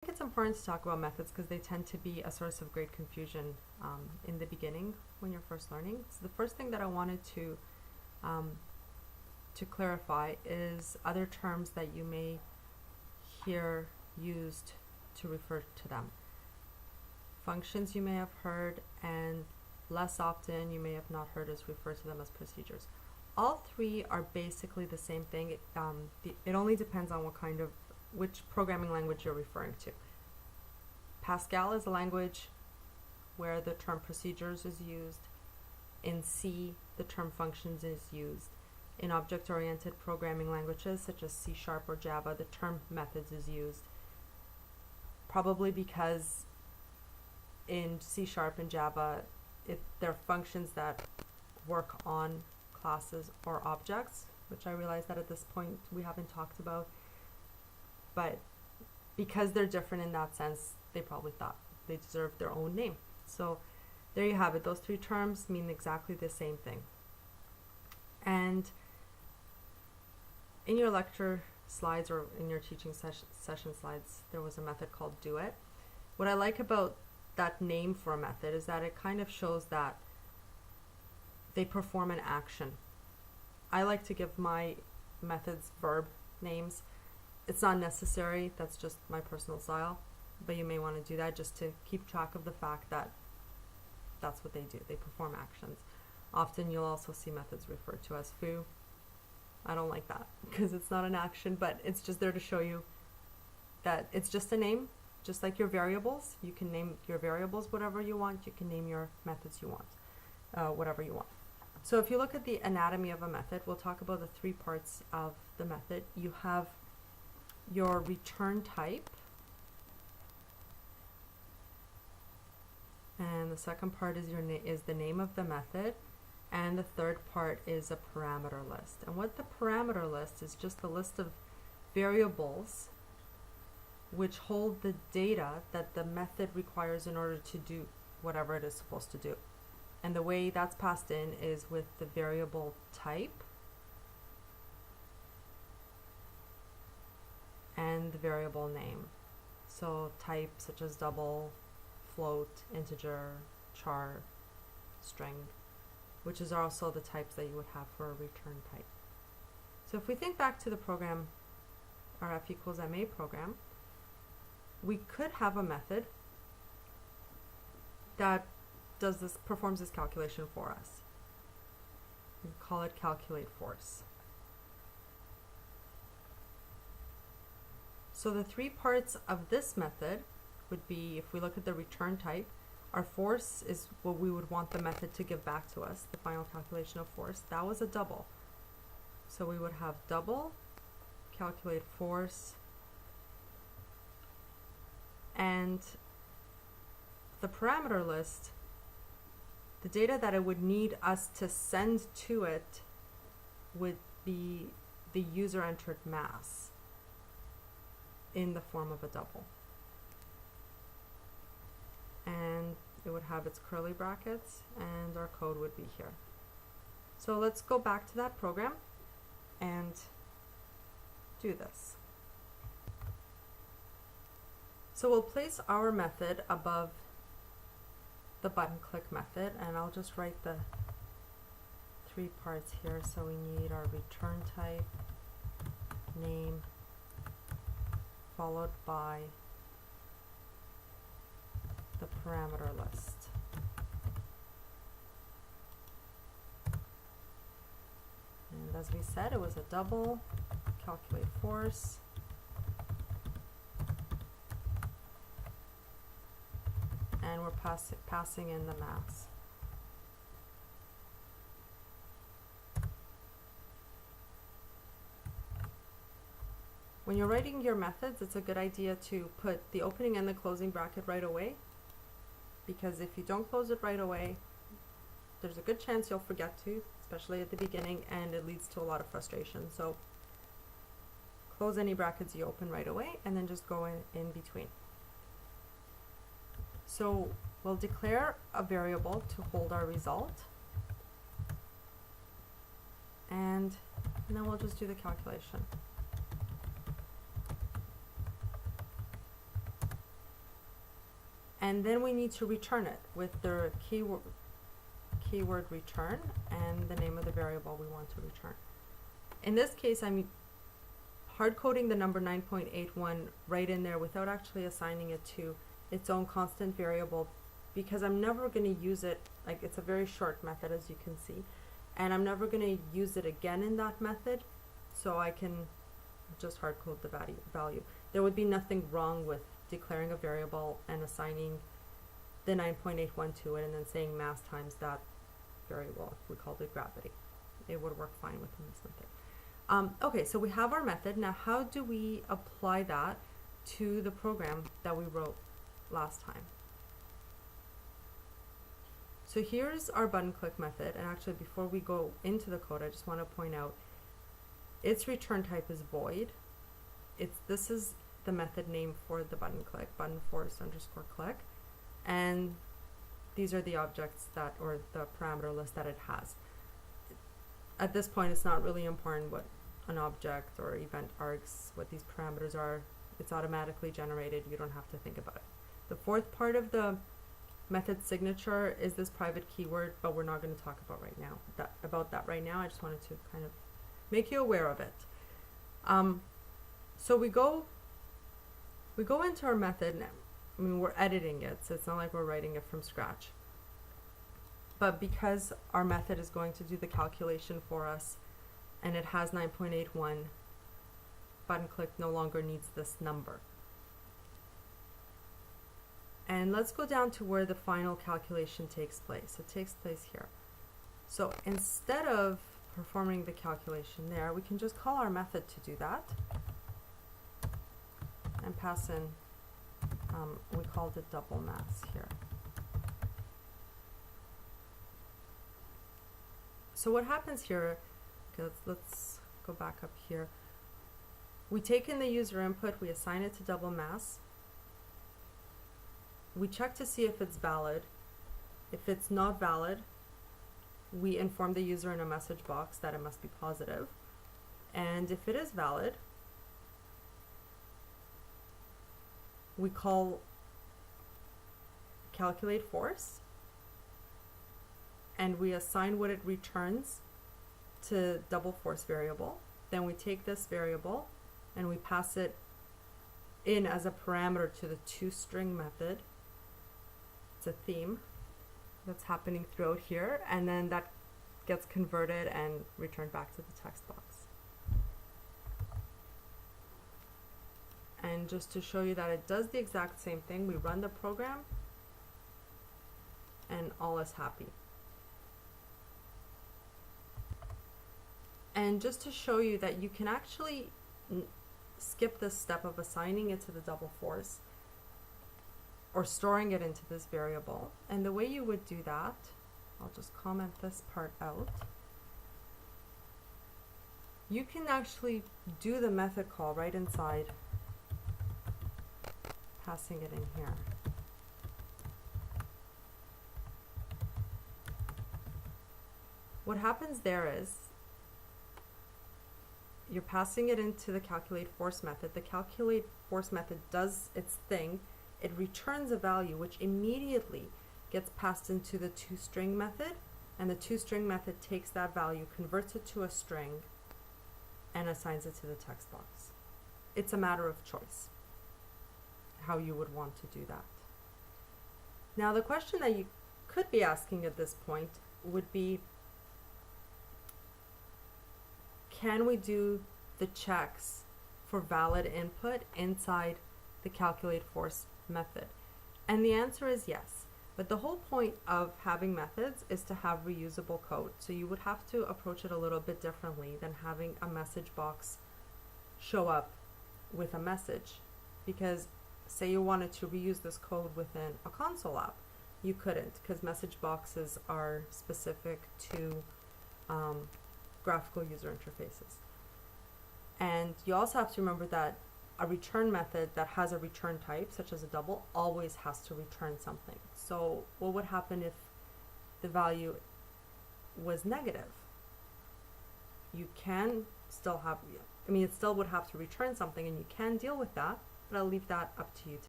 think it's important to talk about methods because they tend to be a source of great confusion in the beginning when you're first learning. So the first thing that I wanted to clarify is other terms that you may hear used to refer to them. Functions you may have heard, and less often you may have not heard us refer to them as procedures. All three are basically the same thing. It only depends on which programming language you're referring to. Pascal is a language where the term procedures is used. In C, the term functions is used. In object-oriented programming languages such as C# or Java, the term methods is used. Probably because in C# and Java, they're functions that work on classes or objects, which I realize that at this point we haven't talked about. But because they're different in that sense, they probably thought they deserved their own name. So there you have it. Those three terms mean exactly the same thing. And in your lecture slides or in your teaching session slides, there was a method called doit. What I like about that name for a method is that it kind of shows that they perform an action. I like to give my methods verb names. It's not necessary, that's just my personal style, but you may want to do that just to keep track of the fact that that's what they do. They perform actions. Often you'll also see methods referred to as foo. I don't like that because it's not an action, but it's just there to show you that it's just a name, just like your variables. You can name your variables whatever you want. You can name your methods you want, whatever you want. So if you look at the anatomy of a method, we'll talk about the three parts of the method. You have your return type, and the second part is the name of the method, and the third part is a parameter list. And what the parameter list is just a list of variables which hold the data that the method requires in order to do whatever it is supposed to do. And the way that's passed in is with the variable type and the variable name. So type such as double, float, integer, char, string, which is also the types that you would have for a return type. So if we think back to the program, our F equals MA program, we could have a method that performs this calculation for us. We call it calculate force. So the three parts of this method would be, if we look at the return type, our force is what we would want the method to give back to us, the final calculation of force. That was a double. So we would have double, calculate force, and the parameter list, the data that it would need us to send to it would be the user entered mass in the form of a double. And it would have its curly brackets, and our code would be here. So let's go back to that program and do this. So we'll place our method above the button click method, and I'll just write the three parts here. So we need our return type, name, followed by the parameter list. And as we said, it was a double, calculate force, and we're passing in the mass. When you're writing your methods, it's a good idea to put the opening and the closing bracket right away, because if you don't close it right away, there's a good chance you'll forget to, especially at the beginning, and it leads to a lot of frustration. So close any brackets you open right away, and then just go in between. So we'll declare a variable to hold our result, and then we'll just do the calculation. and then we need to return it with the keyword return and the name of the variable we want to return. In this case, I'm hard coding the number 9.81 right in there without actually assigning it to its own constant variable, because I'm never going to use it. Like, it's a very short method, as you can see, and I'm never going to use it again in that method, so I can just hard code the value. There would be nothing wrong with declaring a variable and assigning the 9.81 to it and then saying mass times that variable. We called it gravity. It would work fine within this method. Okay, so we have our method. Now, how do we apply that to the program that we wrote last time? So here's our button click method, and actually before we go into the code, I just want to point out its return type is void. This is the method name for the button click, button force underscore click, and these are the objects that, or the parameter list that it has. At this point, it's not really important what an object or event args, what these parameters are. It's automatically generated. You don't have to think about it. The fourth part of the method signature is this private keyword, but we're not going to talk about that right now. I just wanted to kind of make you aware of it. So we go into our method now. I mean, we're editing it, so it's not like we're writing it from scratch. But because our method is going to do the calculation for us, and it has 9.81, button click no longer needs this number. And let's go down to where the final calculation takes place. It takes place here. So instead of performing the calculation there, we can just call our method to do that and pass in, we called it double mass here. So what happens here, okay, let's go back up here. We take in the user input, we assign it to double mass. We check to see if it's valid. If it's not valid, we inform the user in a message box that it must be positive. And if it is valid, we call calculate force, and we assign what it returns to double force variable. Then we take this variable and we pass it in as a parameter to the toString method. It's a theme that's happening throughout here, and then that gets converted and returned back to the text box. And just to show you that it does the exact same thing, we run the program and all is happy. And just to show you that you can actually skip this step of assigning it to the double force or storing it into this variable. And the way you would do that, I'll just comment this part out. You can actually do the method call right inside, passing it in here. What happens there is you're passing it into the calculate force method. The calculate force method does its thing. It returns a value which immediately gets passed into the toString method, and the toString method takes that value, converts it to a string, and assigns it to the text box. It's a matter of choice how you would want to do that. Now, the question that you could be asking at this point would be, can we do the checks for valid input inside the calculate force method? And the answer is yes. But the whole point of having methods is to have reusable code. So you would have to approach it a little bit differently than having a message box show up with a message. Because say you wanted to reuse this code within a console app, you couldn't, because message boxes are specific to graphical user interfaces. And you also have to remember that a return method that has a return type, such as a double, always has to return something. So what would happen if the value was negative? You can still have, I mean, it still would have to return something, and you can deal with that, but I'll leave that up to you